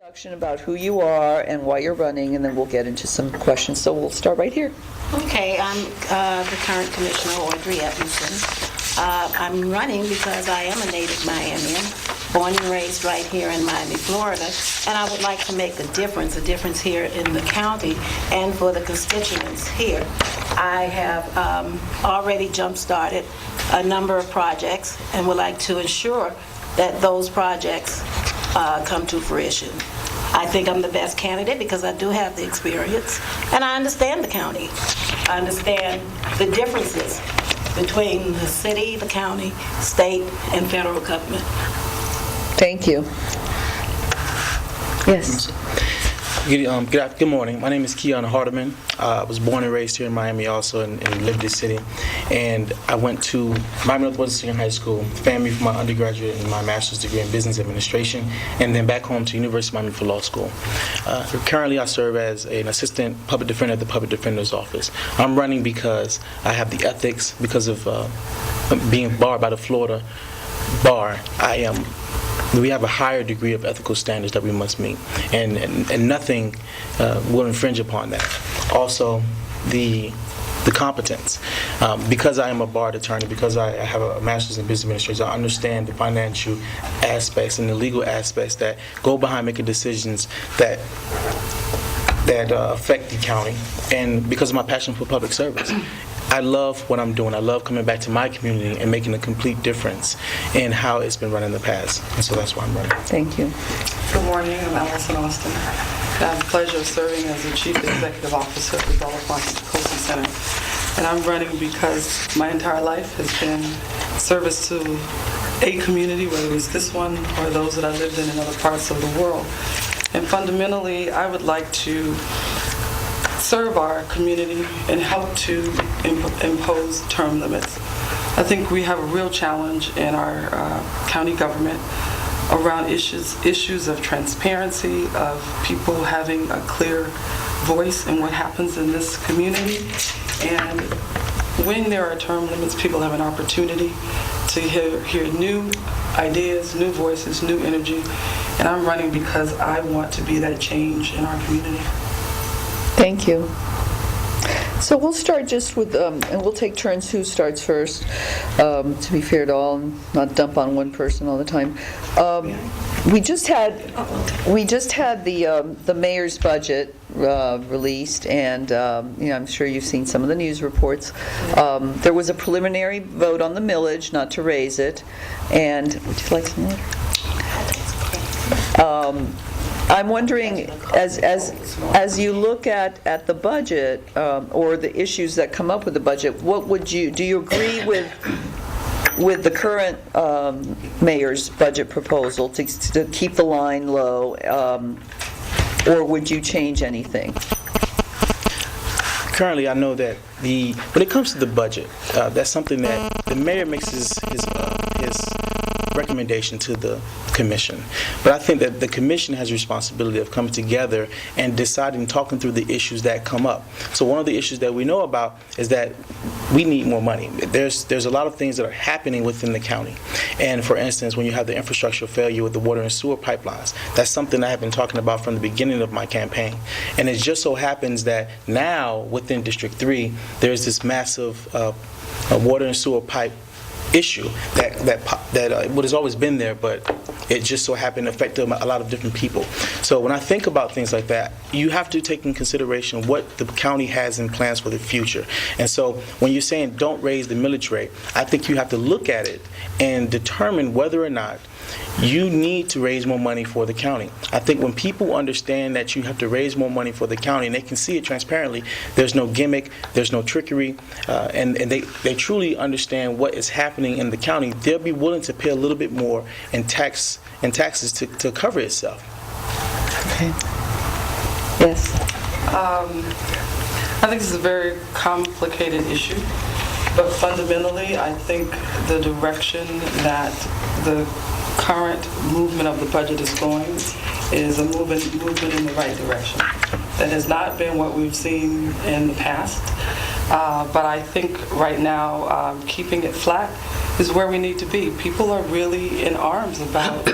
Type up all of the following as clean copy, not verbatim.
Introduction about who you are and why you're running, and then we'll get into some questions. So we'll start right here. Okay, I'm the current Commissioner, Audrey Edmonson. I'm running because I am a native Miamian, born and raised right here in Miami, Florida, and I would like to make a difference here in the county and for the constituents here. I have already jump-started a number of projects and would like to ensure that those projects come to fruition. I think I'm the best candidate because I do have the experience, and I understand the county. I understand the differences between the city, the county, state, and federal government. Thank you. Yes. Good morning. My name is Keon Hardemon. I was born and raised here in Miami also and lived this city. And I went to Miami Senior High School, FAMU for my undergraduate and my master's degree in business administration, and then back home to University of Miami for law school. Currently, I serve as an assistant public defender at the Public Defender's Office. I'm running because I have the ethics, because of being barred by the Florida bar. We have a higher degree of ethical standards that we must meet, and nothing will infringe upon that. Also, the competence. Because I am a barred attorney, because I have a master's in business administration, I understand the financial aspects and the legal aspects that go behind making decisions that affect the county, and because of my passion for public service. I love what I'm doing. I love coming back to my community and making a complete difference in how it's been run in the past. And so that's why I'm running. Thank you. Good morning. I'm Alison. I have the pleasure of serving as the Chief Executive Officer of the Gulf Coastal Center. And I'm running because my entire life has been service to a community, whether it was this one or those that I lived in other parts of the world. And fundamentally, I would like to serve our community and help to impose term limits. I think we have a real challenge in our county government around issues of transparency, of people having a clear voice in what happens in this community. And when there are term limits, people have an opportunity to hear new ideas, new voices, new energy. And I'm running because I want to be that change in our community. Thank you. So we'll start just with, and we'll take turns who starts first, to be fair to all, and not dump on one person all the time. We just had the mayor's budget released, and I'm sure you've seen some of the news reports. There was a preliminary vote on the millage, not to raise it, and would you like some more? I'm wondering, as you look at the budget or the issues that come up with the budget, do you agree with the current mayor's budget proposal to keep the line low, or would you change anything? Currently, I know that when it comes to the budget, that's something that the mayor makes his recommendation to the commission. But I think that the commission has a responsibility of coming together and deciding, talking through the issues that come up. So one of the issues that we know about is that we need more money. There's a lot of things that are happening within the county. And for instance, when you have the infrastructure failure with the water and sewer pipelines, that's something I have been talking about from the beginning of my campaign. And it just so happens that now within District 3, there's this massive water and sewer pipe issue that what has always been there, but it just so happened to affect a lot of different people. So when I think about things like that, you have to take in consideration what the county has in plans for the future. And so when you're saying don't raise the millage rate, I think you have to look at it and determine whether or not you need to raise more money for the county. I think when people understand that you have to raise more money for the county and they can see it transparently, there's no gimmick, there's no trickery, and they truly understand what is happening in the county, they'll be willing to pay a little bit more in taxes to cover itself. Okay. Yes. I think this is a very complicated issue, but fundamentally, I think the direction that the current movement of the budget is going is a movement in the right direction. That has not been what we've seen in the past, but I think right now keeping it flat is where we need to be. People are really in arms about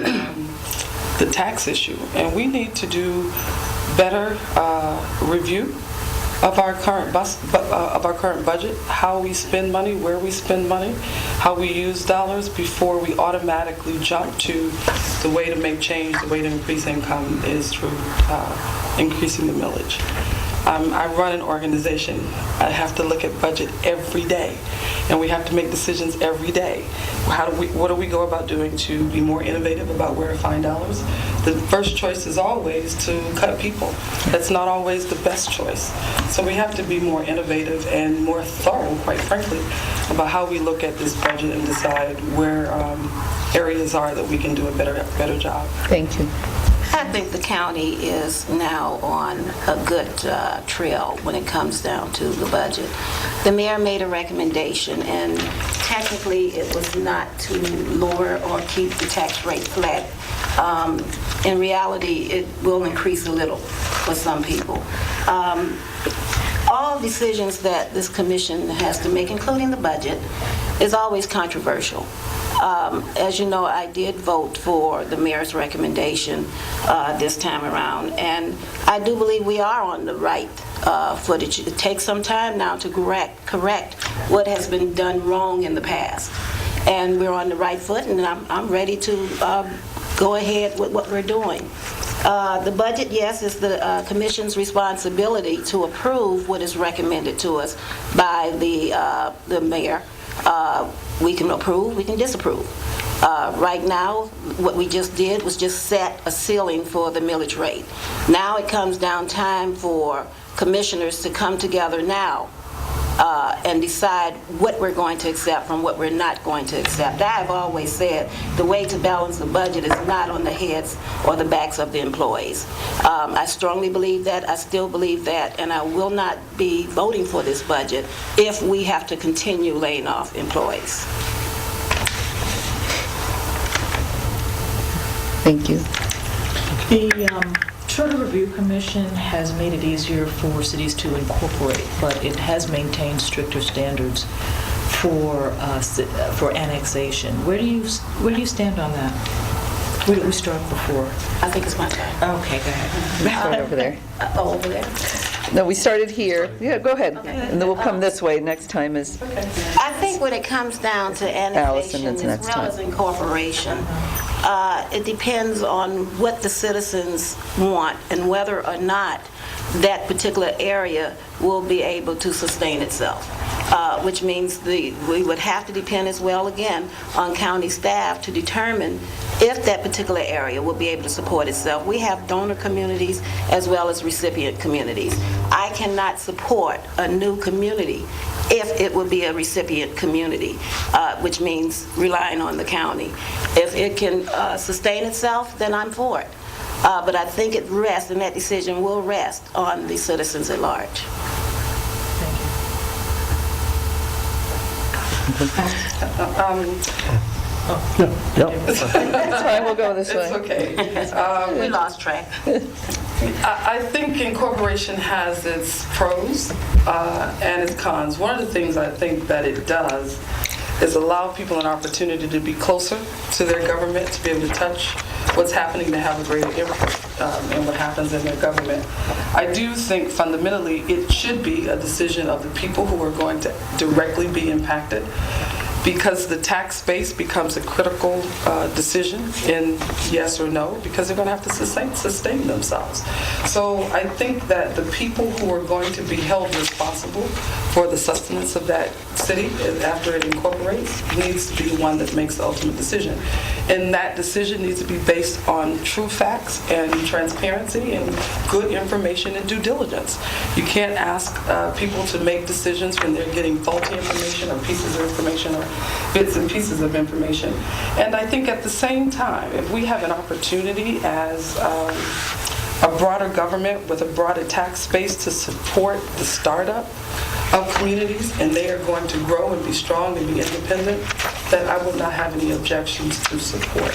the tax issue. And we need to do better review of our current budget, how we spend money, where we spend money, how we use dollars before we automatically jump to the way to make change, the way to increase income is through increasing the millage. I run an organization. I have to look at budget every day, and we have to make decisions every day. What do we go about doing to be more innovative about where to find dollars? The first choice is always to cut people. That's not always the best choice. So we have to be more innovative and more thorough, quite frankly, about how we look at this budget and decide where areas are that we can do a better job. Thank you. I think the county is now on a good trail when it comes down to the budget. The mayor made a recommendation, and technically it was not to lower or keep the tax rate flat. In reality, it will increase a little for some people. All decisions that this commission has to make, including the budget, is always controversial. As you know, I did vote for the mayor's recommendation this time around, and I do believe we are on the right footage. It takes some time now to correct what has been done wrong in the past, and we're on the right foot, and I'm ready to go ahead with what we're doing. The budget, yes, is the commission's responsibility to approve what is recommended to us by the mayor. We can approve, we can disapprove. Right now, what we just did was just set a ceiling for the millage rate. Now it comes down time for commissioners to come together now and decide what we're going to accept from what we're not going to accept. I've always said the way to balance the budget is not on the heads or the backs of the employees. I strongly believe that, I still believe that, and I will not be voting for this budget if we have to continue laying off employees. Thank you. The Charter Review Commission has made it easier for cities to incorporate, but it has maintained stricter standards for annexation. Where do you stand on that? Where did we start before? I think it's my time. Okay, go ahead. Right over there. Over there. No, we started here. Yeah, go ahead. And then we'll come this way. Next time is, I think when it comes down to Alison, annexation that's as next well time. as incorporation, it depends on what the citizens want and whether or not that particular area will be able to sustain itself, which means we would have to depend as well, again, on county staff to determine if that particular area will be able to support itself. We have donor communities as well as recipient communities. I cannot support a new community if it would be a recipient community, which means relying on the county. If it can sustain itself, then I'm for it. But I think it rests, and that decision will rest on the citizens at large. that's fine, we'll go this way. It's okay. We lost track. I think incorporation has its pros and its cons. One of the things I think that it does is allow people an opportunity to be closer to their government, to be able to touch what's happening, to have a greater input in what happens in their government. I do think fundamentally it should be a decision of the people who are going to directly be impacted, because the tax base becomes a critical decision in yes or no, because they're going to have to sustain themselves. So I think that the people who are going to be held responsible for the sustenance of that city after it incorporates needs to be the one that makes the ultimate decision. And that decision needs to be based on true facts and transparency and good information and due diligence. You can't ask people to make decisions when they're getting faulty information or pieces of information or bits and pieces of information. And I think at the same time, if we have an opportunity as a broader government with a broader tax base to support the startup of communities, and they are going to grow and be strong and be independent, then I would not have any objections to support.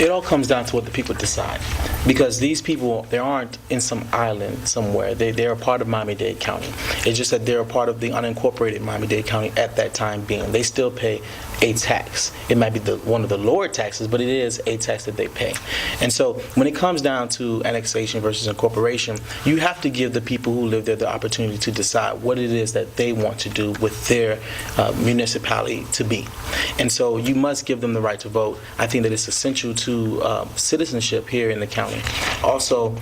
It all comes down to what the people decide. Because these people, they aren't in some island somewhere. They're a part of Miami-Dade County. It's just that they're a part of the unincorporated Miami-Dade County at that time being. They still pay a tax. It might be one of the lower taxes, but it is a tax that they pay. And so when it comes down to annexation versus incorporation, you have to give the people who live there the opportunity to decide what it is that they want to do with their municipality to be. And so you must give them the right to vote. I think that it's essential to citizenship here in the county. Also,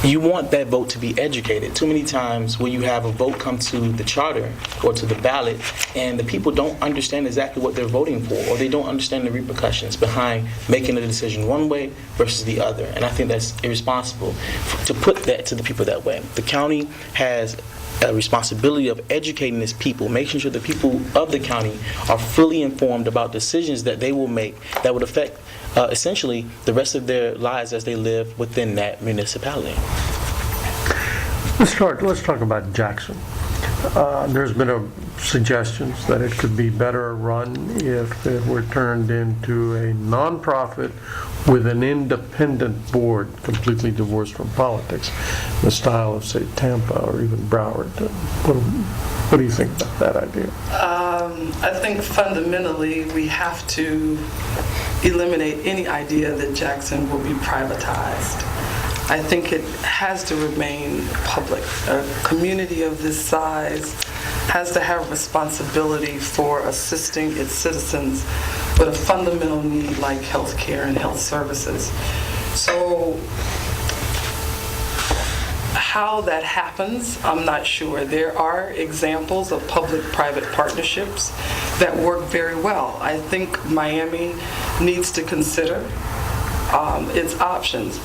you want that vote to be educated. Too many times when you have a vote come to the charter or to the ballot and the people don't understand exactly what they're voting for, or they don't understand the repercussions behind making a decision one way versus the other. And I think that's irresponsible to put that to the people that way. The county has a responsibility of educating its people, making sure the people of the county are fully informed about decisions that they will make that would affect essentially the rest of their lives as they live within that municipality. Let's talk about Jackson. There's been suggestions that it could be better run if it were turned into a nonprofit with an independent board, completely divorced from politics, the style of, say, Tampa or even Broward. What do you think about that idea? I think fundamentally we have to eliminate any idea that Jackson will be privatized. I think it has to remain public. A community of this size has to have responsibility for assisting its citizens with a fundamental need like health care and health services. So how that happens, I'm not sure. There are examples of public-private partnerships that work very well. I think Miami needs to consider its options.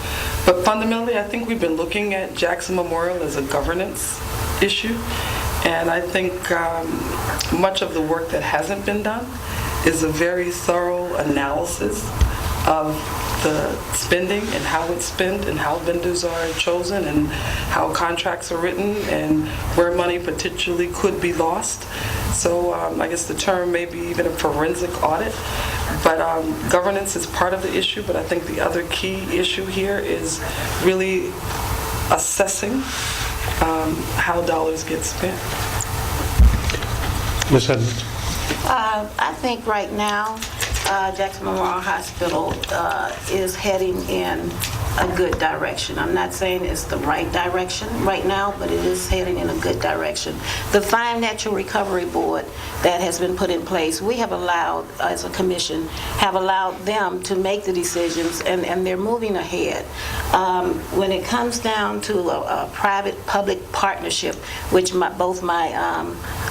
But fundamentally, I think we've been looking at Jackson Memorial as a governance issue. And I think much of the work that hasn't been done is a very thorough analysis of the spending and how it's spent and how vendors are chosen and how contracts are written and where money potentially could be lost. So I guess the term may be even a forensic audit. But governance is part of the issue, but I think the other key issue here is really assessing how dollars get spent. Ms. Edmonds? I think right now, Jackson Memorial Hospital is heading in a good direction. I'm not saying it's the right direction right now, but it is heading in a good direction. The Financial Recovery Board that has been put in place, we have allowed, as a commission, have allowed them to make the decisions, and they're moving ahead. When it comes down to a private-public partnership, which both my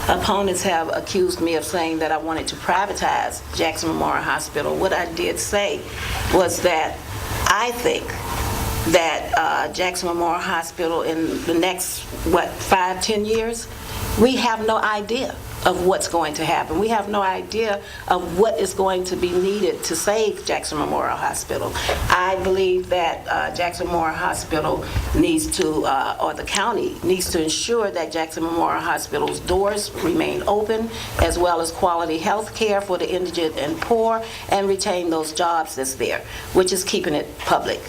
opponents have accused me of saying that I wanted to privatize Jackson Memorial Hospital, what I did say was that I think that Jackson Memorial Hospital in the next, 5-10 years, we have no idea of what's going to happen. We have no idea of what is going to be needed to save Jackson Memorial Hospital. I believe that Jackson Memorial Hospital needs to, or the county needs to ensure that Jackson Memorial Hospital's doors remain open, as well as quality health care for the indigent and poor, and retain those jobs that's there, which is keeping it public.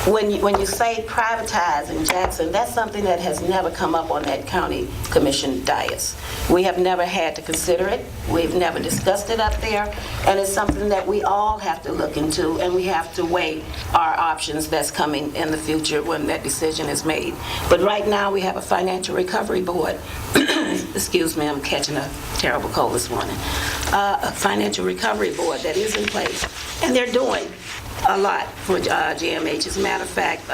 When you say privatize in Jackson, that's something that has never come up on that county commission dais. We have never had to consider it. We've never discussed it up there, and it's something that we all have to look into, and we have to weigh our options that's coming in the future when that decision is made. But right now, we have a Financial Recovery Board. Excuse me, I'm catching a terrible cold this morning. A Financial Recovery Board that is in place, and they're doing a lot for GMH. As a matter of fact,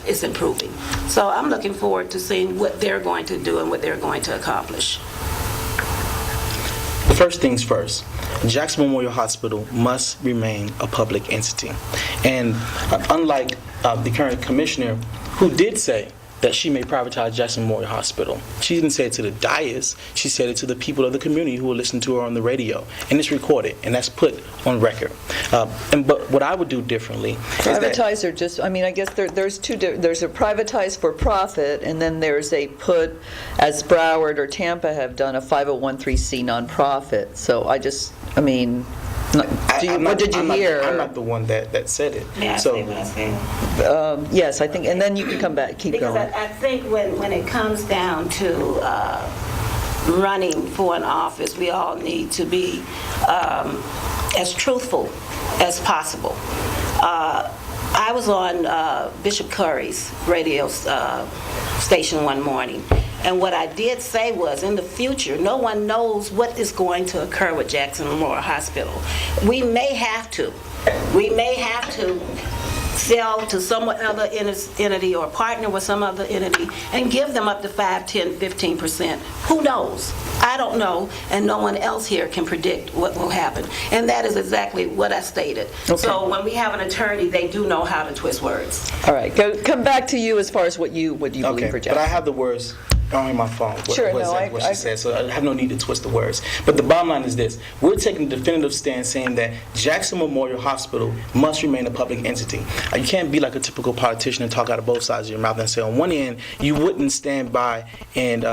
it's improving. So I'm looking forward to seeing what they're going to do and what they're going to accomplish. First things first, Jackson Memorial Hospital must remain a public entity. And unlike the current commissioner, who did say that she may privatize Jackson Memorial Hospital, she didn't say it to the dais, she said it to the people of the community who will listen to her on the radio. And it's recorded, and that's put on record. But what I would do differently Privatize or just, I mean, I guess there's two, there's a privatize for profit, and then there's a put, as Broward or Tampa have done, a 501(c) nonprofit. So I mean, No, what did you hear? I'm not the one that said it. May I So, say what I said? Yes, I think, and then you can come back, keep Because going. I think when it comes down to running for an office, we all need to be as truthful as possible. I was on Bishop Curry's radio station one morning, and what I did say was, in the future, no one knows what is going to occur with Jackson Memorial Hospital. We may have to sell to some other entity or partner with some other entity and give them up to 5, 10, 15%. Who knows? I don't know, and no one else here can predict what will happen. And that is exactly what I stated. Okay. So when we have an attorney, they do know how to twist words. All right, come back to you as far as what you believe okay, for but I Jackson. have the words on my phone. Sure, what no, she said, so I have no need to twist the words. But the bottom line is this: we're taking a definitive stand saying that Jackson Memorial Hospital must remain a public entity. You can't be like a typical politician and talk out of both sides of your mouth and say, on one end, you wouldn't stand by and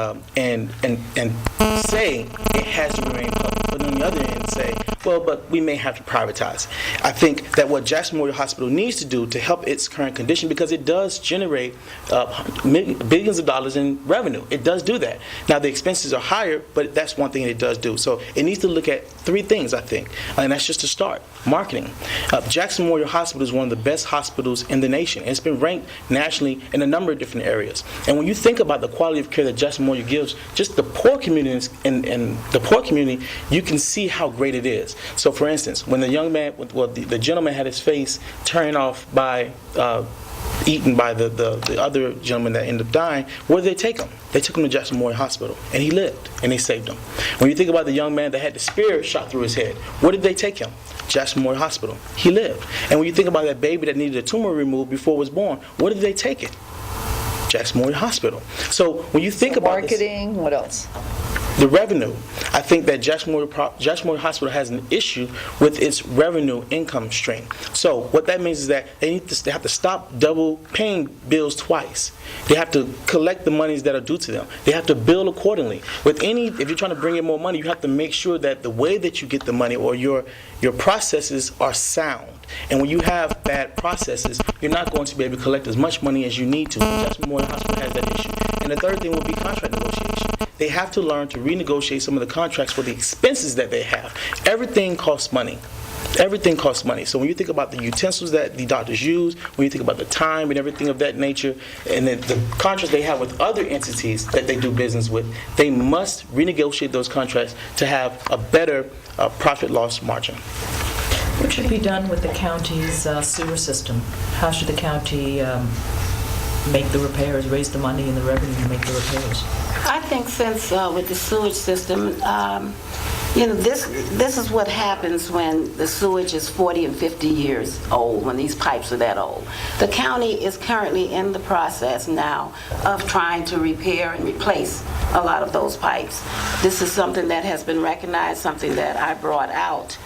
say it has to remain public, but on the other end, say, well, but we may have to privatize. I think that what Jackson Memorial Hospital needs to do to help its current condition, because it does generate billions of dollars in revenue. It does do that. Now, the expenses are higher, but that's one thing it does do. So it needs to look at three things, I think, and that's just to start. Marketing. Jackson Memorial Hospital is one of the best hospitals in the nation. It's been ranked nationally in a number of different areas. And when you think about the quality of care that Jackson Memorial gives, just the poor communities and the poor community, you can see how great it is. So, for instance, when the young man, the gentleman had his face turned off by eaten by the other gentleman that ended up dying, where did they take him? They took him to Jackson Memorial Hospital, and he lived, and they saved him. When you think about the young man that had the spear shot through his head, where did they take him? Jackson Memorial Hospital. He lived. And when you think about that baby that needed a tumor removed before it was born, where did they take it? Jackson Memorial Hospital. So when you think about Marketing, what else? the revenue, I think that Jackson Memorial Hospital has an issue with its revenue income stream. So what that means is that they have to stop double paying bills twice. They have to collect the monies that are due to them. They have to bill accordingly. If you're trying to bring in more money, you have to make sure that the way that you get the money or your processes are sound. And when you have bad processes, you're not going to be able to collect as much money as you need to. Jackson Memorial Hospital has that issue. And the third thing would be contract negotiation. They have to learn to renegotiate some of the contracts for the expenses that they have. Everything costs money. Everything costs money. So when you think about the utensils that the doctors use, when you think about the time and everything of that nature, and the contracts they have with other entities that they do business with, they must renegotiate those contracts to have a better profit-loss margin. What should be done with the county's sewer system? How should the county make the repairs, raise the money and the revenue to make the repairs? I think since with the sewage system, this is what happens when the sewage is 40 and 50 years old, when these pipes are that old. The county is currently in the process now of trying to repair and replace a lot of those pipes. This is something that has been recognized, something that I brought out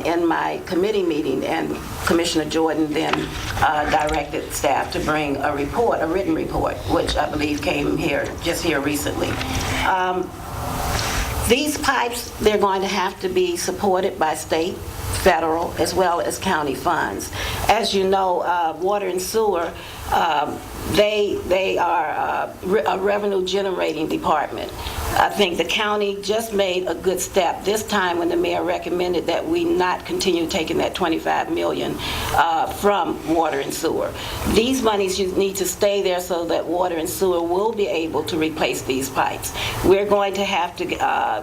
in my committee meeting, and Commissioner Jordan then directed staff to bring a written report, which I believe came here recently. These pipes, they're going to have to be supported by state, federal, as well as county funds. As you know, water and sewer, they are a revenue generating department. I think the county just made a good step this time when the mayor recommended that we not continue taking that $25 million from water and sewer. These monies need to stay there so that water and sewer will be able to replace these pipes. We're going to have to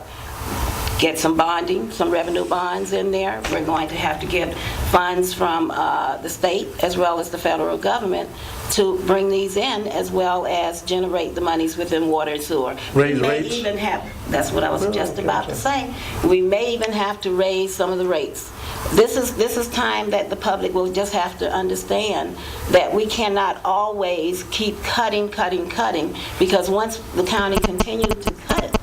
get some bonding, some revenue bonds in there. We're going to have to get funds from the state as well as the federal government to bring these in, as well as generate the monies within water and sewer. Raise rates? That's what I was just about to say. We may even have to raise some of the rates. This is time that the public will just have to understand that we cannot always keep cutting, because once the county continues to cut,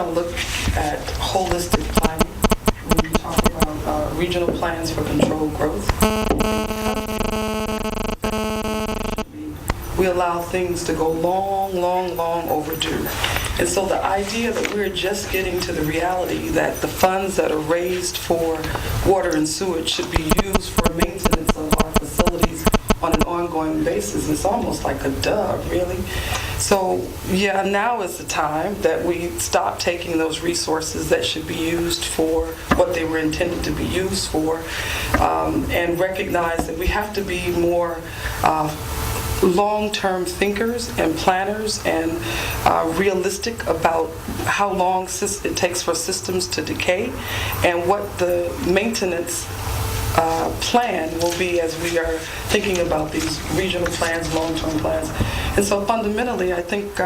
to look at holistic planning when you talk about regional plans for controlled growth. We allow things to go long, long, long overdue. And so the idea that we're just getting to the reality that the funds that are raised for water and sewage should be used for maintenance of our facilities on an ongoing basis is almost like a duh, really. So, yeah, now is the time that we stop taking those resources that should be used for what they were intended to be used for, and recognize that we have to be more long-term thinkers and planners and realistic about how long it takes for systems to decay and what the maintenance plan will be as we are thinking about these regional plans, long-term plans. And so fundamentally, I think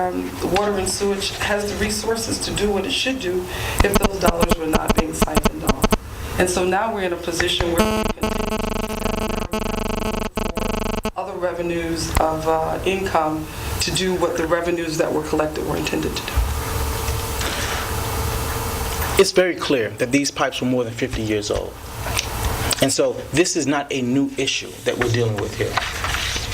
water and sewage has the resources to do what it should do if those dollars were not being siphoned off. And so now we're in a position where we can other revenues of income to do what the revenues that were collected were intended to do. It's very clear that these pipes were more than 50 years old. And so this is not a new issue that we're dealing with here.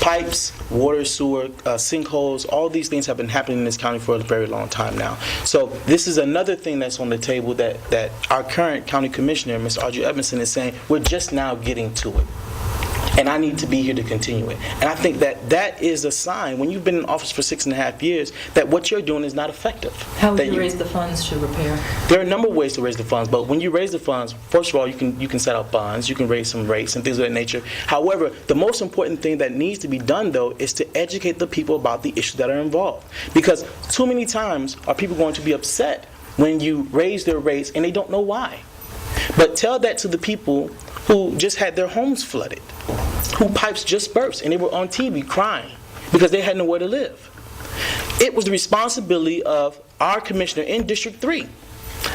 Pipes, water, sewer, sinkholes, all these things have been happening in this county for a very long time now. So this is another thing that's on the table that our current county commissioner, Ms. Audrey Edmonson, is saying, we're just now getting to it. And I need to be here to continue it. And I think that is a sign, when you've been in office for 6.5 years, that what you're doing is not effective. How would you raise the funds to repair? There are a number of ways to raise the funds, but when you raise the funds, first of all, you can set up bonds, you can raise some rates and things of that nature. However, the most important thing that needs to be done, though, is to educate the people about the issues that are involved. Because too many times are people going to be upset when you raise their rates and they don't know why. But tell that to the people who just had their homes flooded, whose pipes just burst, and they were on TV crying because they had nowhere to live. It was the responsibility of our commissioner in District 3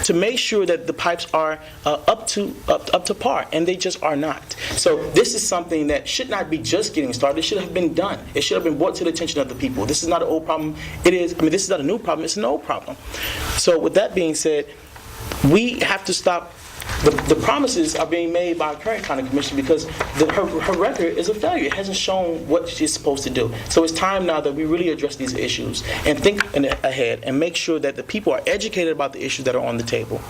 to make sure that the pipes are up to par, and they just are not. So this is something that should not be just getting started. It should have been done. It should have been brought to the attention of the people. This is not an old problem. This is not a new problem. It's an old problem. So with that being said, we have to stop. The promises are being made by our current county commission because her record is a failure. It hasn't shown what she's supposed to do. So it's time now that we really address these issues and think ahead and make sure that the people are educated about the issues that are on the table.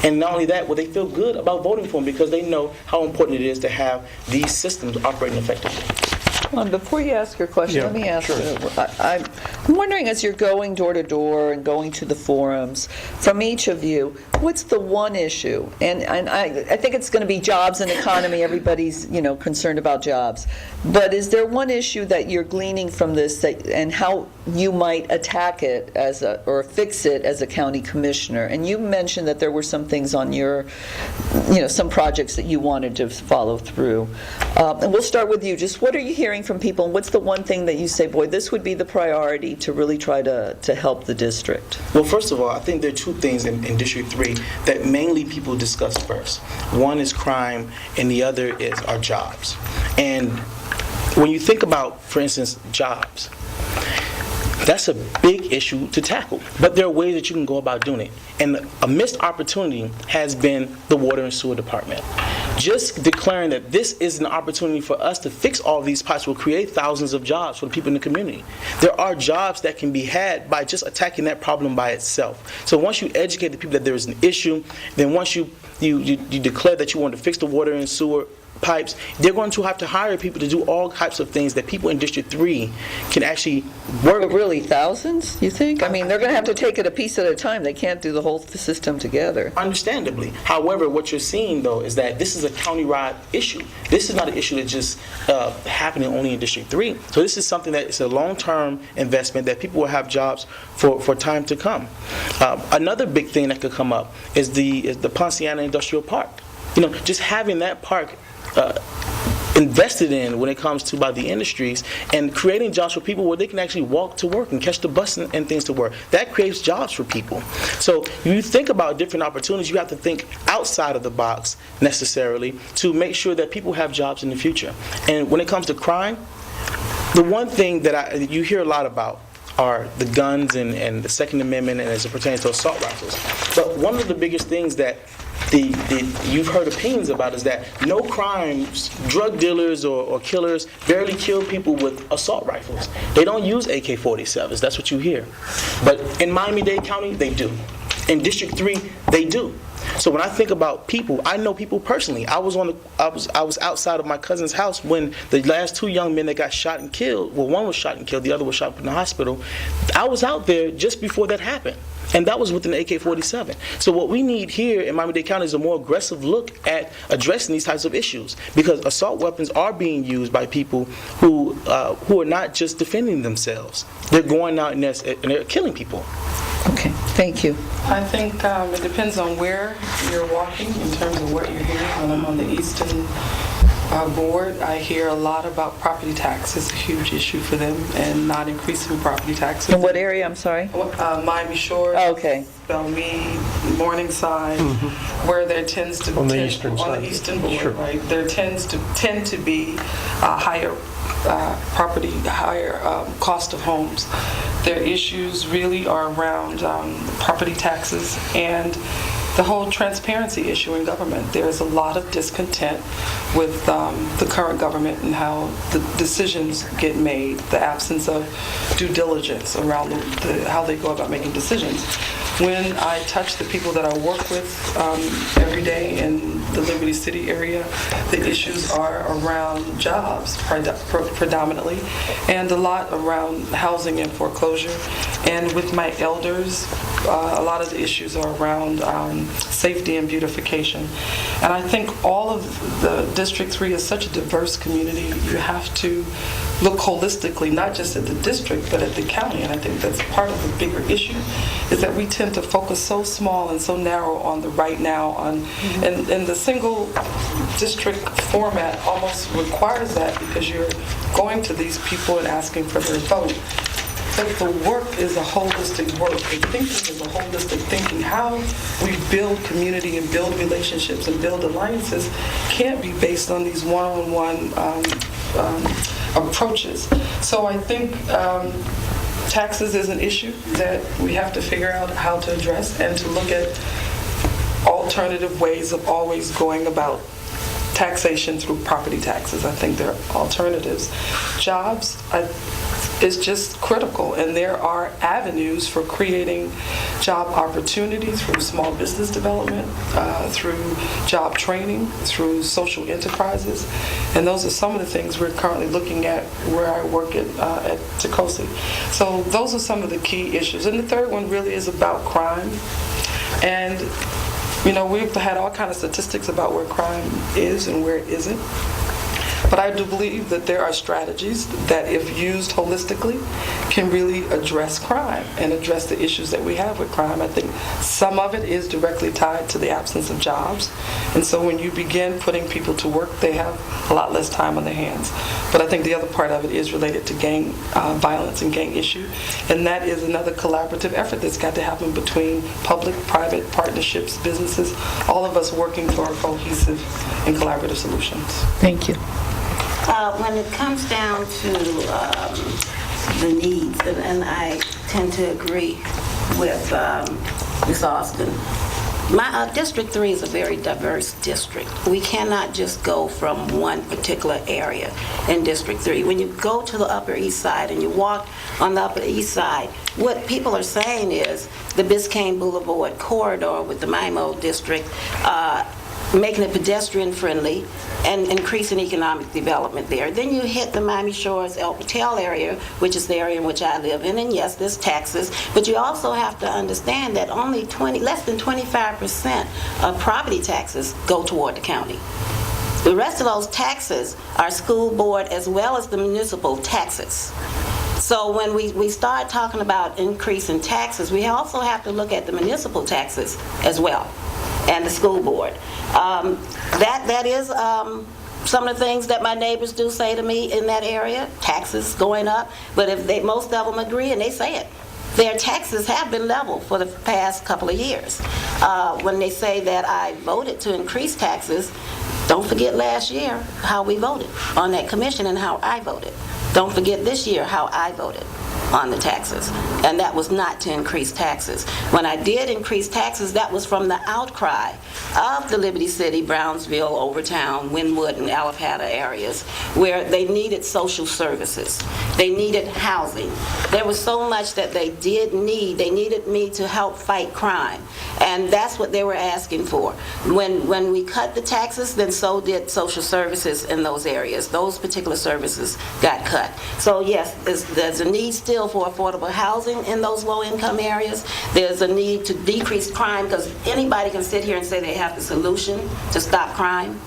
And not only that, they feel good about voting for them because they know how important it is to have these systems operating effectively. Before you ask your question, let me ask you. I'm wondering, as you're going door to door and going to the forums, from each of you, what's the one issue? And I think it's going to be jobs and economy. Everybody's concerned about jobs. But is there one issue that you're gleaning from this and how you might attack it or fix it as a county commissioner? And you mentioned that there were some things on your, some projects that you wanted to follow through. And we'll start with you. Just what are you hearing from people, and what's the one thing that you say, boy, this would be the priority to really try to help the district? Well, first of all, I think there are two things in District 3 that mainly people discuss first. One is crime, and the other is our jobs. And when you think about, for instance, jobs, that's a big issue to tackle. But there are ways that you can go about doing it. And a missed opportunity has been the water and sewer department. Just declaring that this is an opportunity for us to fix all these pipes will create thousands of jobs for the people in the community. There are jobs that can be had by just attacking that problem by itself. So once you educate the people that there is an issue, then once you declare that you want to fix the water and sewer pipes, they're going to have to hire people to do all types of things that people in District 3 can actually work. But really, thousands, you think? I mean, they're going to have to take it a piece at a time. They can't do the whole system together. Understandably. However, what you're seeing, though, is that this is a county-wide issue. This is not an issue that's just happening only in District 3. So this is something that is a long-term investment that people will have jobs for time to come. Another big thing that could come up is the Ponciana Industrial Park. Just having that park invested in when it comes to by the industries and creating jobs for people where they can actually walk to work and catch the bus and things to work. That creates jobs for people. So you think about different opportunities, you have to think outside of the box necessarily to make sure that people have jobs in the future. And when it comes to crime, the one thing that you hear a lot about are the guns and the Second Amendment and as it pertains to assault rifles. But one of the biggest things that you've heard opinions about is that no crimes, drug dealers or killers barely kill people with assault rifles. They don't use AK-47s. That's what you hear. But in Miami-Dade County, they do. In District 3, they do. So when I think about people, I know people personally. I was outside of my cousin's house when the last 2 young men that got shot and killed, well, one was shot and killed, the other was shot in the hospital. I was out there just before that happened. And that was with an AK-47. So what we need here in Miami-Dade County is a more aggressive look at addressing these types of issues, because assault weapons are being used by people who are not just defending themselves. They're going out and they're killing people. Okay, thank you. I think it depends on where you're walking in terms of what you're hearing. When I'm on the Eastern board, I hear a lot about property tax. It's a huge issue for them, and not increasing property taxes. In what area, I'm sorry? Miami Shores, Okay. Belmead, Morningside, where there tends to On the eastern side. on the Eastern board, Sure. right? There tend to be higher cost of homes. Their issues really are around property taxes and the whole transparency issue in government. There's a lot of discontent with the current government and how the decisions get made, the absence of due diligence around how they go about making decisions. When I touch the people that I work with every day in the Liberty City area, the issues are around jobs predominantly, and a lot around housing and foreclosure. And with my elders, a lot of the issues are around safety and beautification. And I think all of the District 3 is such a diverse community. You have to look holistically, not just at the district, but at the county. And I think that's part of the bigger issue, is that we tend to focus so small and so narrow on the right now. And the single district format almost requires that, because you're going to these people and asking for their vote. But the work is a holistic work. The thinking is a holistic thinking. How we build community and build relationships and build alliances can't be based on these one-on-one approaches. So I think taxes is an issue that we have to figure out how to address, and to look at alternative ways of always going about taxation through property taxes. I think there are alternatives. Jobs is just critical, and there are avenues for creating job opportunities through small business development, through job training, through social enterprises, and those are some of the things we're currently looking at where I work at Tacosi. So those are some of the key issues. And the third one really is about crime. And we've had all kinds of statistics about where crime is and where it isn't. But I do believe that there are strategies that, if used holistically, can really address crime and address the issues that we have with crime. I think some of it is directly tied to the absence of jobs. And so when you begin putting people to work, they have a lot less time on their hands. But I think the other part of it is related to gang violence and gang issue. And that is another collaborative effort that's got to happen between public, private partnerships, businesses, all of us working for cohesive and collaborative solutions. Thank you. When it comes down to the needs, and I tend to agree with Ms. Austin, my District 3 is a very diverse district. We cannot just go from one particular area in District 3. When you go to the Upper East Side and you walk on the Upper East Side, what people are saying is the Biscayne Boulevard corridor with the Miami district, making it pedestrian friendly and increasing economic development there. Then you hit the Miami Shores El Patel area, which is the area in which I live in, and yes, there's taxes, but you also have to understand that only less than 25% of property taxes go toward the county. The rest of those taxes are school board as well as the municipal taxes. So when we start talking about increasing taxes, we also have to look at the municipal taxes as well, and the school board. That is some of the things that my neighbors do say to me in that area, taxes going up, but if most of them agree, and they say it, their taxes have been level for the past couple of years. When they say that I voted to increase taxes, don't forget last year how we voted on that commission and how I voted. Don't forget this year how I voted. on the taxes, and that was not to increase taxes. When I did increase taxes, that was from the outcry of the Liberty City, Brownsville, Overtown, Wynwood, and Alapata areas, where they needed social services. They needed housing. There was so much that they did need. They needed me to help fight crime, and that's what they were asking for. When we cut the taxes, then so did social services in those areas. Those particular services got cut. So yes, there's a need still for affordable housing in those low-income areas. There's a need to decrease crime, because anybody can sit here and say they have the solution to stop crime.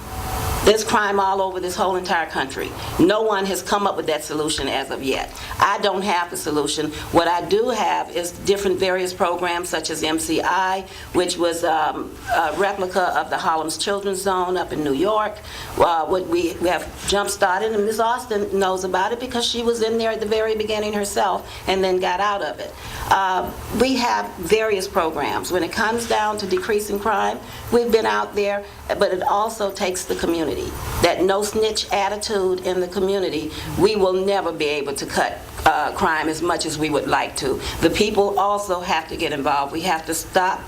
There's crime all over this whole entire country. No one has come up with that solution as of yet. I don't have the solution. What I do have is different various programs such as MCI, which was a replica of the Harlem's Children's Zone up in New York. What we have jump-started, and Ms. Austin knows about it because she was in there at the very beginning herself and then got out of it. We have various programs. When it comes down to decreasing crime, we've been out there, but it also takes the community. That no-snitch attitude in the community, we will never be able to cut crime as much as we would like to. The people also have to get involved. We have to stop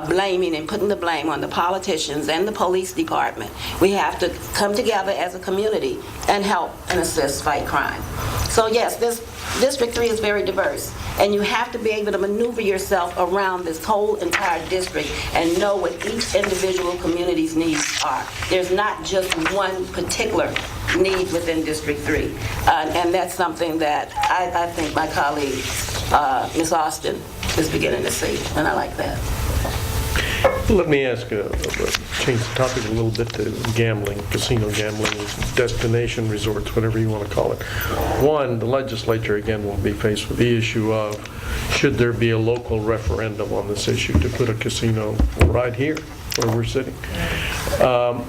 blaming and putting the blame on the politicians and the police department. We have to come together as a community and help and assist fight crime. So yes, this District 3 is very diverse, and you have to be able to maneuver yourself around this whole entire district and know what each individual community's needs are. There's not just one particular need within District 3, and that's something that I think my colleague, Ms. Austin, is beginning to see, and I like that. Let me ask, change the topic a little bit to gambling, casino gambling, destination resorts, whatever you want to call it. One, the legislature again will be faced with the issue of should there be a local referendum on this issue to put a casino right here where we're sitting.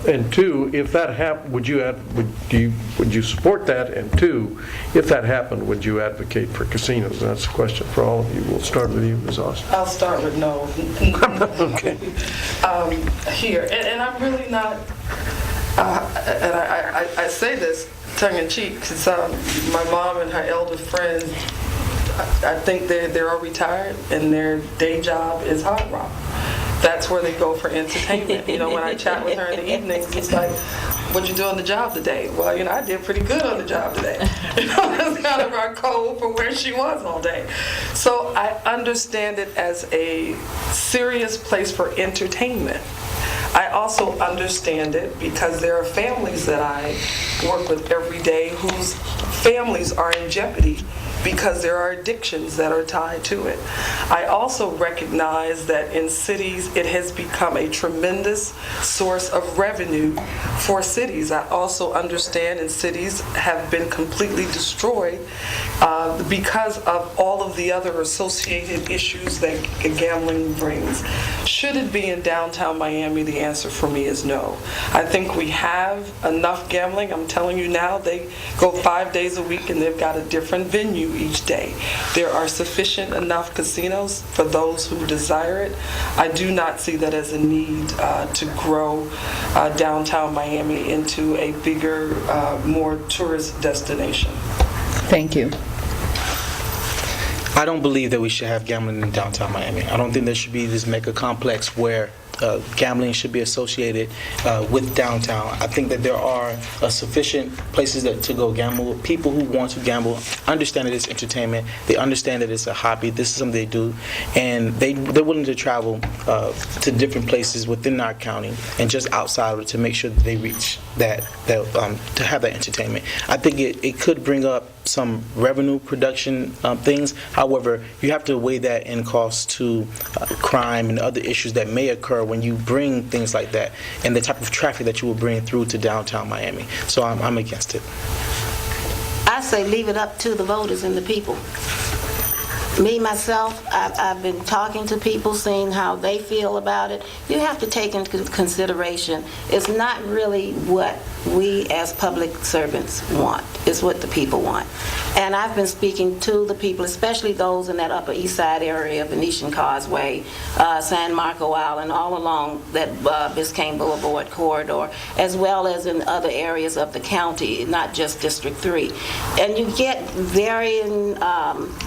And two, if that happened, would you support that? And two, if that happened, would you advocate for casinos? And that's a question for all of you. We'll start with you, Ms. Austin. I'll start with no. Okay. Here, and I'm really not, and I say this tongue-in-cheek, because my mom and her elder friends, I think they're all retired, and their day job is Hard Rock. That's where they go for entertainment. You know, when I chat with her in the evenings, it's like, what'd you do on the job today? Well, you know, I did pretty good on the job today. You know, that's kind of our code for where she was all day. So I understand it as a serious place for entertainment. I also understand it because there are families that I work with every day whose families are in jeopardy because there are addictions that are tied to it. I also recognize that in cities it has become a tremendous source of revenue for cities. I also understand and cities have been completely destroyed because of all of the other associated issues that gambling brings. Should it be in downtown Miami? The answer for me is no. I think we have enough gambling. I'm telling you now, they go 5 days a week and they've got a different venue each day. There are sufficient enough casinos for those who desire it. I do not see that as a need to grow downtown Miami into a bigger, more tourist destination. Thank you. I don't believe that we should have gambling in downtown Miami. I don't think there should be this mega complex where gambling should be associated with downtown. I think that there are sufficient places to go gamble. People who want to gamble understand that it's entertainment. They understand that it's a hobby. This is something they do, and they're willing to travel to different places within our county and just outside of it to make sure that they reach that to have that entertainment. I think it could bring up some revenue production things. However, you have to weigh that in cost to crime and other issues that may occur when you bring things like that and the type of traffic that you will bring through to downtown Miami. So I'm against it. I say leave it up to the voters and the people. Me, myself, I've been talking to people, seeing how they feel about it. You have to take into consideration, it's not really what we as public servants want, is what the people want. And I've been speaking to the people, especially those in that Upper East Side area, Venetian Causeway, San Marco Island, all along that Biscayne Boulevard corridor, as well as in other areas of the county, not just District 3. And you get varying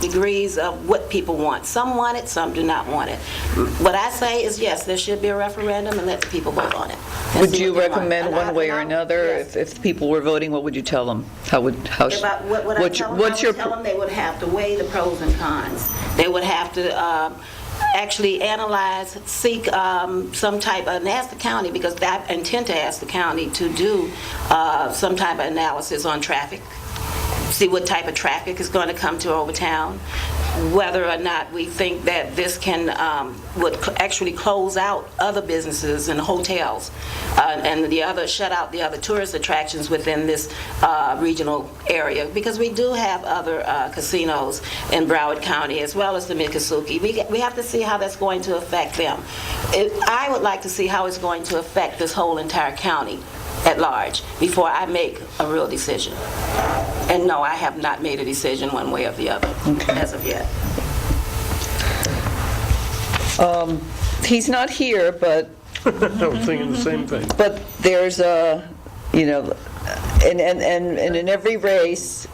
degrees of what people want. Some want it, some do not want it. What I say is, yes, there should be a referendum and let the people vote on it. and Would see you what they want. recommend And one way or another? Yes. If people were voting, what would you tell them? How would, how? If I- what would I tell them? What's I your? would tell them they would have to weigh the pros and cons. They would have to actually analyze, seek some type of, and ask the county, because I intend to ask the county to do some type of analysis on traffic, see what type of traffic is going to come to Overtown, whether or not we think that this can, would actually close out other businesses and hotels, and shut out the other tourist attractions within this regional area, because we do have other casinos in Broward County, as well as the Miccosukee. We have to see how that's going to affect them. I would like to see how it's going to affect this whole entire county at large before I make a real decision. And no, I have not made a decision one way or the other as of yet. He's not here, but I was thinking the same thing. there's a, and in every race,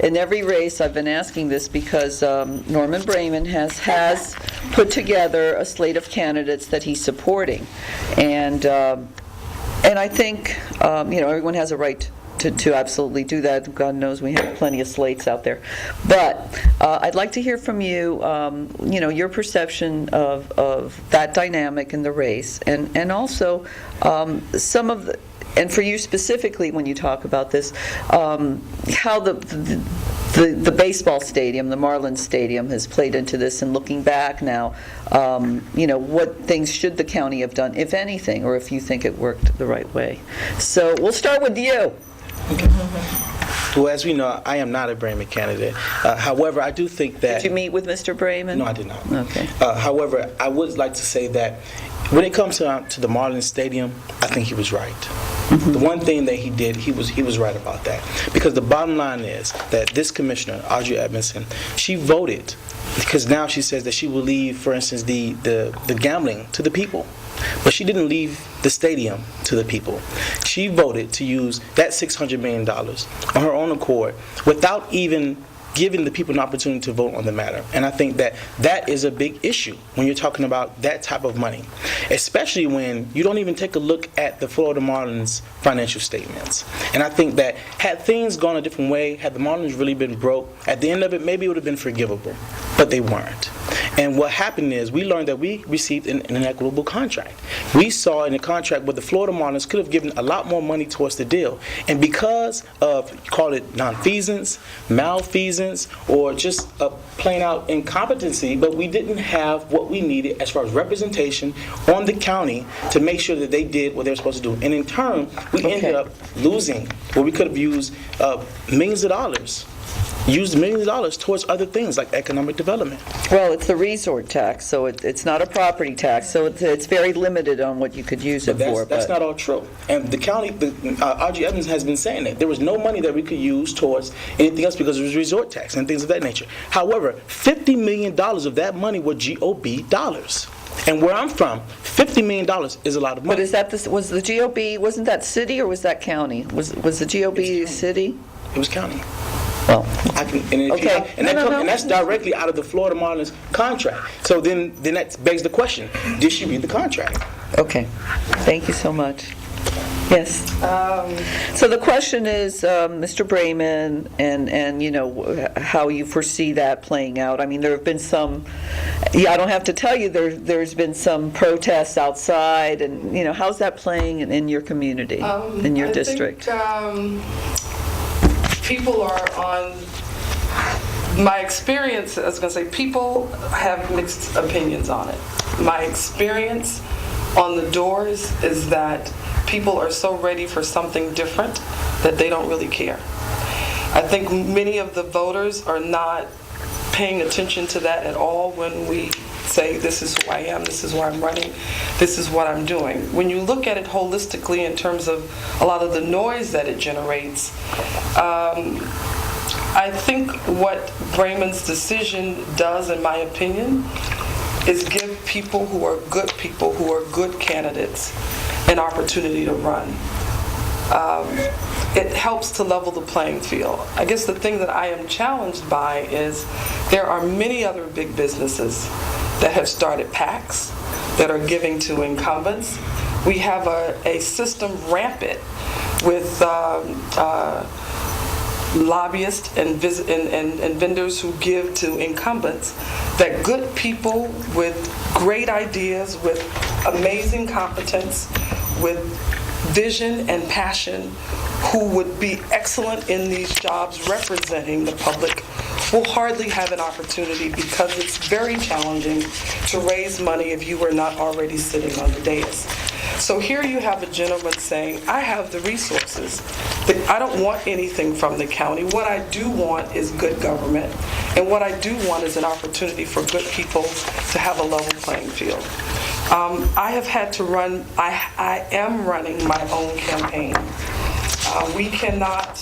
I've been asking this because Norman Brayman has put together a slate of candidates that he's supporting, and I think everyone has a right to absolutely do that. God knows we have plenty of slates out there. But I'd like to hear from you, your perception of that dynamic in the race, and also some of the, and for you specifically when you talk about this, how the baseball stadium, the Marlins Stadium, has played into this, and looking back now, what things should the county have done, if anything, or if you think it worked the right way. So we'll start with you. Well, as we know, I am not a Brayman candidate. However, I do think that... Did you meet with Mr. Brayman? No, I did not. Okay. However, I would like to say that when it comes to the Marlins Stadium, I think he was right. The one thing that he did, he was right about that. Because the bottom line is that this commissioner, Audrey Edmonson, she voted, because now she says that she will leave, for instance, the gambling to the people. But she didn't leave the stadium to the people. She voted to use that $600 million on her own accord without even giving the people an opportunity to vote on the matter. And I think that that is a big issue when you're talking about that type of money, especially when you don't even take a look at the Florida Marlins financial statements. And I think that had things gone a different way, had the Marlins really been broke, at the end of it, maybe it would have been forgivable, but they weren't. And what happened is we learned that we received an inequitable contract. We saw in the contract where the Florida Marlins could have given a lot more money towards the deal. And because of, call it nonfeasance, malfeasance, or just a plain out incompetency, but we didn't have what we needed as far as representation on the county to make sure that they did what they were supposed to do. And in turn, we ended up losing where we could have used millions of dollars towards other things like economic development. Well, it's the resort tax, so it's not a property tax, so it's very limited on what you could use it for. That's not all true. And the county, Audrey Edmonds has been saying that there was no money that we could use towards anything else because it was resort tax and things of that nature. However, $50 million of that money were GOB dollars. And where I'm from, $50 million is a lot of money. But is that was the GOB, wasn't that city or was that county? Was the GOB city? It was county. Well, And that's directly out of the Florida Marlins contract. So then that begs the question: did she read the contract? okay. Thank you so much. Yes. So the question is, Mr. Brayman, and how you foresee that playing out. I mean, there have been some. I don't have to tell you there's been some protests outside, and how's that playing in your community, in your district? People are on, my experience, I was going to say, people have mixed opinions on it. My experience on the doors is that people are so ready for something different that they don't really care. I think many of the voters are not paying attention to that at all when we say, this is who I am, this is where I'm running, this is what I'm doing. When you look at it holistically in terms of a lot of the noise that it generates, I think what Bremen's decision does, in my opinion, is give people who are good candidates, an opportunity to run. It helps to level the playing field. I guess the thing that I am challenged by is there are many other big businesses that have started PACs that are giving to incumbents. We have a system rampant with lobbyists and vendors who give to incumbents, that good people with great ideas, with amazing competence, with vision and passion, who would be excellent in these jobs representing the public, will hardly have an opportunity because it's very challenging to raise money if you were not already sitting on the dais. So here you have a gentleman saying, I have the resources. I don't want anything from the county. What I do want is good government. And what I do want is an opportunity for good people to have a level playing field. I have had to run, I am running my own campaign. We cannot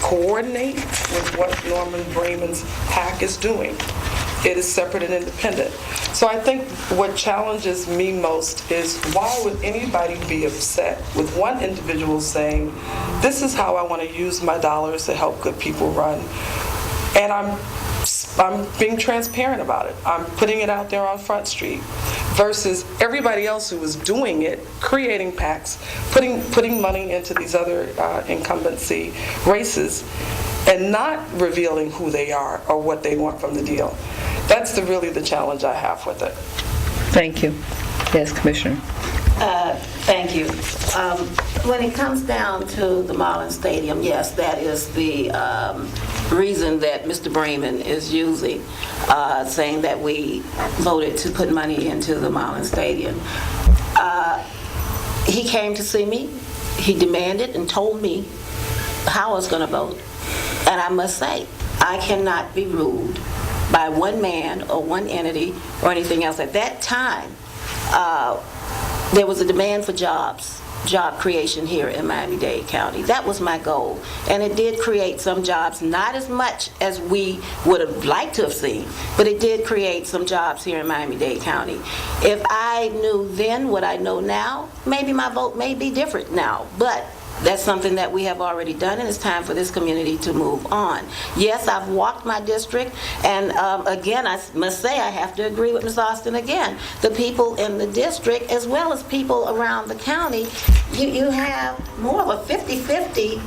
coordinate with what Norman Bremen's PAC is doing. It is separate and independent. So I think what challenges me most is, why would anybody be upset with one individual saying, this is how I want to use my dollars to help good people run? And I'm being transparent about it. I'm putting it out there on Front Street, versus everybody else who is doing it, creating PACs, putting money into these other incumbency races, and not revealing who they are or what they want from the deal. That's really the challenge I have with it. Thank you. Yes, Commissioner. Thank you. When it comes down to the Marlin Stadium, yes, that is the reason that Mr. Bremen is using, saying that we voted to put money into the Marlin Stadium. He came to see me. He demanded and told me how I was going to vote. And I must say, I cannot be ruled by one man or one entity or anything else. At that time, there was a demand for job creation here in Miami-Dade County. That was my goal. And it did create some jobs, not as much as we would have liked to have seen, but it did create some jobs here in Miami-Dade County. If I knew then what I know now, maybe my vote may be different now. But that's something that we have already done, and it's time for this community to move on. Yes, I've walked my district, and again, I must say I have to agree with Ms. Austin again. The people in the district, as well as people around the county, you have more of a 50-50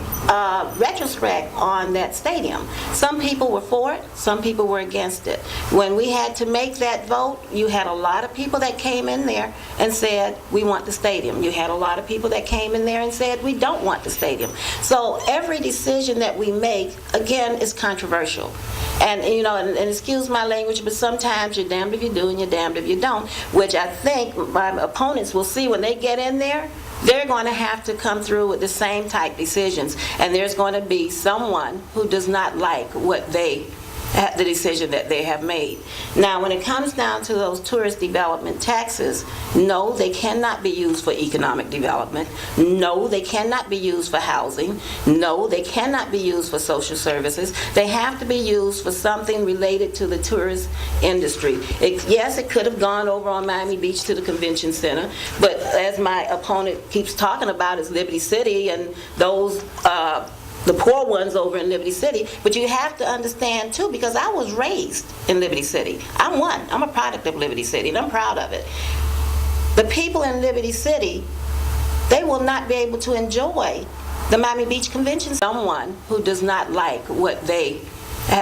retrospect on that stadium. Some people were for it, some people were against it. When we had to make that vote, you had a lot of people that came in there and said, we want the stadium. You had a lot of people that came in there and said, we don't want the stadium. So every decision that we make, again, is controversial. And, you know, and excuse my language, but sometimes you're damned if you do and you're damned if you don't, which I think my opponents will see when they get in there. They're going to have to come through with the same type decisions, and there's going to be someone who does not like the decision that they have made. Now, when it comes down to those tourist development taxes, no, they cannot be used for economic development. No, they cannot be used for housing. No, they cannot be used for social services. They have to be used for something related to the tourist industry. Yes, it could have gone over on Miami Beach to the convention center, but as my opponent keeps talking about, is Liberty City and those the poor ones over in Liberty City. But you have to understand too, because I was raised in Liberty City. I'm a product of Liberty City, and I'm proud of it. The people in Liberty City, they will not be able to enjoy the Miami Beach Convention. Someone who does not like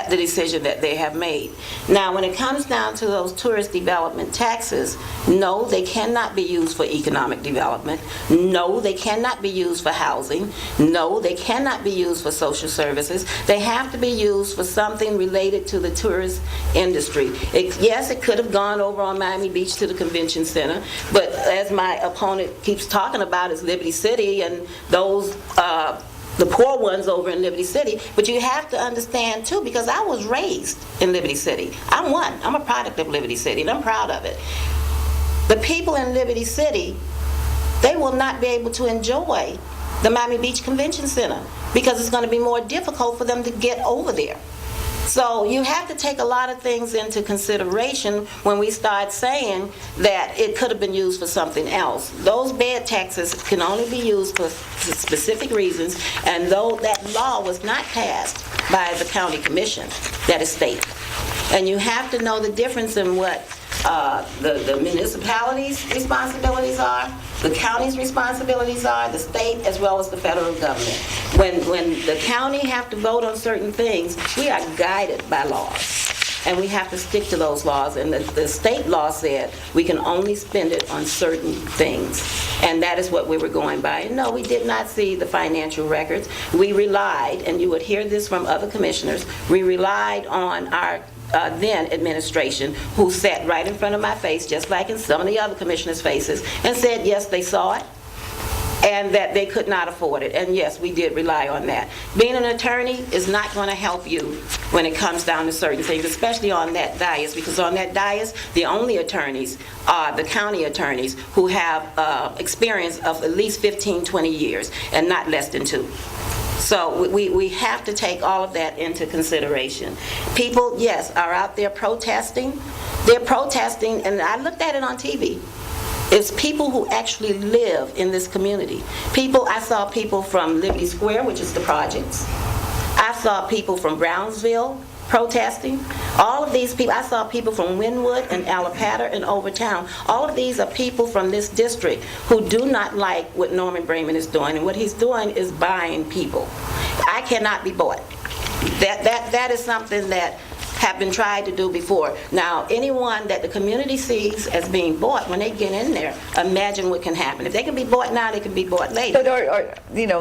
the decision that they have made. Now, when it comes down to those tourist development taxes, no, they cannot be used for economic development. No, they cannot be used for housing. No, they cannot be used for social services. They have to be used for something related to the tourist industry. Yes, it could have gone over on Miami Beach to the convention center, but as my opponent keeps talking about, is Liberty City and those the poor ones over in Liberty City. But you have to understand too, because I was raised in Liberty City. I'm a product of Liberty City, and I'm proud of it. The people in Liberty City, they will not be able to enjoy the Miami Beach Convention Center because it's going to be more difficult for them to get over there. So you have to take a lot of things into consideration when we start saying that it could have been used for something else. Those bed taxes can only be used for specific reasons, and though that law was not passed by the county commission, that is state. And you have to know the difference in what the municipalities' responsibilities are, the county's responsibilities are, the state as well as the federal government. When the county have to vote on certain things, we are guided by laws, and we have to stick to those laws. And the state law said we can only spend it on certain things, and that is what we were going by. And no, we did not see the financial records. We relied, and you would hear this from other commissioners, we relied on our then administration, who sat right in front of my face, just like in some of the other commissioners' faces, and said yes, they saw it and that they could not afford it. And yes, we did rely on that. Being an attorney is not going to help you when it comes down to certain things, especially on that dais, because on that dais, the only attorneys are the county attorneys who have experience of at least 15, 20 years, and not less than 2. So we have to take all of that into consideration. People, yes, are out there protesting. They're protesting, and I looked at it on TV. It's people who actually live in this community. I saw people from Liberty Square, which is the projects. I saw people from Brownsville protesting. All of these people, I saw people from Wynwood and Allapattah and Overtown. All of these are people from this district who do not like what Norman Braman is doing, and what he's doing is buying people. I cannot be bought. That is something that have been tried to do before. Now, anyone that the community sees as being bought, when they get in there, imagine what can happen. If they can be bought now, they can be bought later. But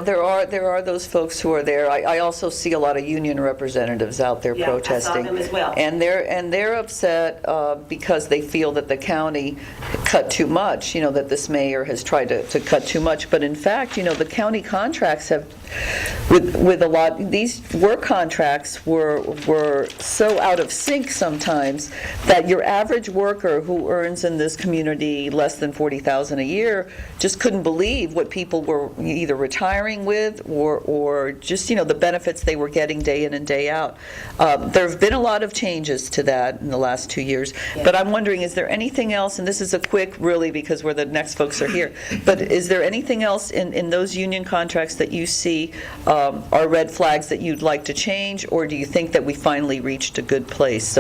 there are those folks who are there. I also see a lot of union representatives out there protesting. I saw them as well. And they're upset because they feel that the county cut too much, that this mayor has tried to cut too much. But in fact, the county contracts have, with a lot, these work contracts were so out of sync sometimes that your average worker who earns in this community less than $40,000 a year just couldn't believe what people were either retiring with or just the benefits they were getting day in and day out. There have been a lot of changes to that in the last 2 years, but I'm wondering, is there anything else, and this is a quick really because the next folks are here, but is there anything else in those union contracts that you see are red flags that you'd like to change, or do you think that we finally reached a good place?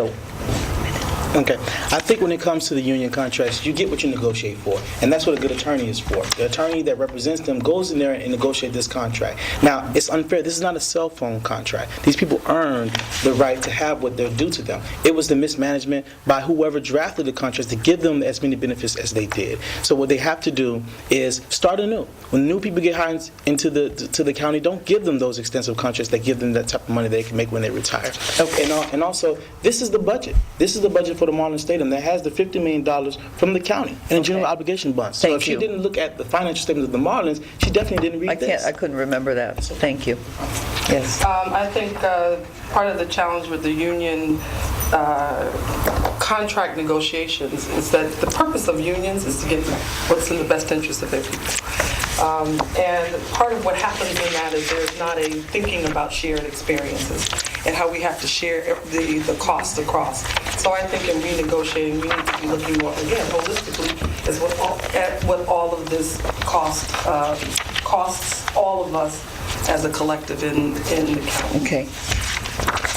Okay. I think when it comes to the union contracts, you get what you negotiate for, and that's what a good attorney is for. The attorney that represents them goes in there and negotiates this contract. Now, it's unfair. This is not a cell phone contract. These people earned the right to have what they're due to them. It was the mismanagement by whoever drafted the contracts to give them as many benefits as they did. So what they have to do is start anew. When new people get hired into the county, don't give them those extensive contracts that give them that type of money they can make when they retire. And also, this is the budget. This is the budget for the Marlin Stadium that has the $50 million from the county and a general obligation bond. So if she didn't look at the financial statement of the Marlins, she definitely didn't read this. I couldn't remember that. Thank you. Yes. I think part of the challenge with the union contract negotiations is that the purpose of unions is to get what's in the best interest of their people. And part of what happens in that is there's not a thinking about shared experiences and how we have to share the costs across. So I think in renegotiating, we need to be looking more, again, holistically at what all of this costs all of us as a collective in the county. Okay.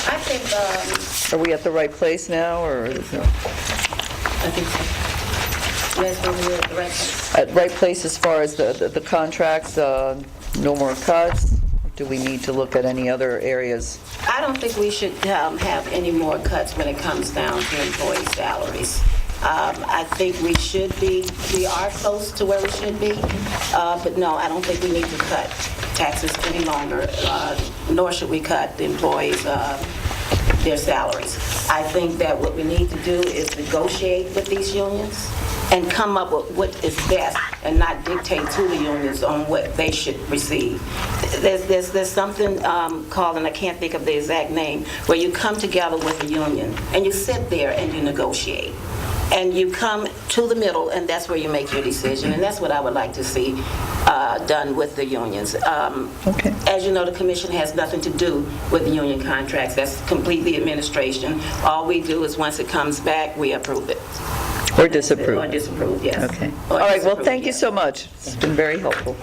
I think, Are we at the right place now, or? I think so. Yes, we're at the right place. At right place as far as the contracts, no more cuts? Do we need to look at any other areas? I don't think we should have any more cuts when it comes down to employee salaries. I think we are close to where we should be, but no, I don't think we need to cut taxes any longer, nor should we cut the employees' their salaries. I think that what we need to do is negotiate with these unions and come up with what is best and not dictate to the unions on what they should receive. There's something called, and I can't think of the exact name, where you come together with a union and you sit there and you negotiate. And you come to the middle, and that's where you make your decision. And that's what I would like to see done with the unions. Okay. As you know, the commission has nothing to do with the union contracts. That's completely administration. All we do is once it comes back, we approve it. Or disapprove? Or disapprove, yes. Okay. Or All right, well, disapprove, thank you yes. so much. It's been very helpful.